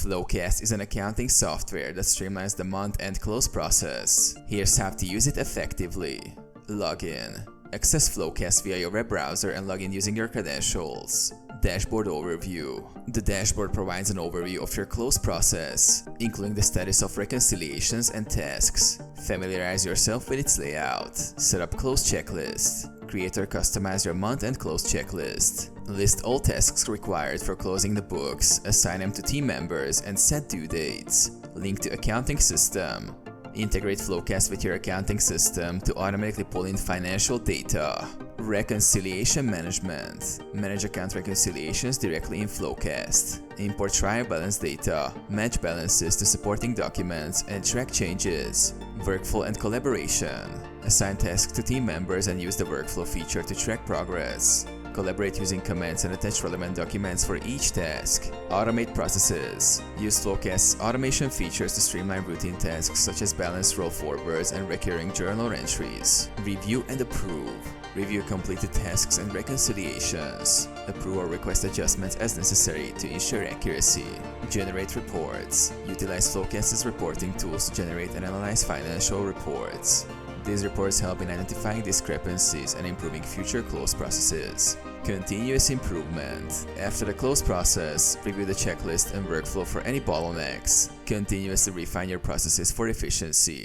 FloQast is an accounting software that streamlines the month-end close process. Here's how to use it effectively. Login. Access FloQast via your web browser and log in using your credentials. Dashboard overview. The dashboard provides an overview of your close process, including the status of reconciliations and tasks. Familiarize yourself with its layout. Set up close checklist. Create or customize your month-end close checklist. List all tasks required for closing the books, assign them to team members, and set due dates. Link to accounting system. Integrate FloQast with your accounting system to automatically pull in financial data. Reconciliation management. Manage account reconciliations directly in FloQast. Import trial balance data. Match balances to supporting documents and track changes. Workflow and collaboration. Assign tasks to team members and use the workflow feature to track progress. Collaborate using comments and attach relevant documents for each task. Automate processes. Use FloQast's automation features to streamline routine tasks such as balance roll forwards and recurring journal entries. Review and approve. Review completed tasks and reconciliations. Approve or request adjustments as necessary to ensure accuracy. Generate reports. Utilize FloQast's reporting tools to generate and analyze financial reports. These reports help in identifying discrepancies and improving future close processes. Continuous improvement. After the close process, review the checklist and workflow for any bottlenecks. Continuously refine your processes for efficiency.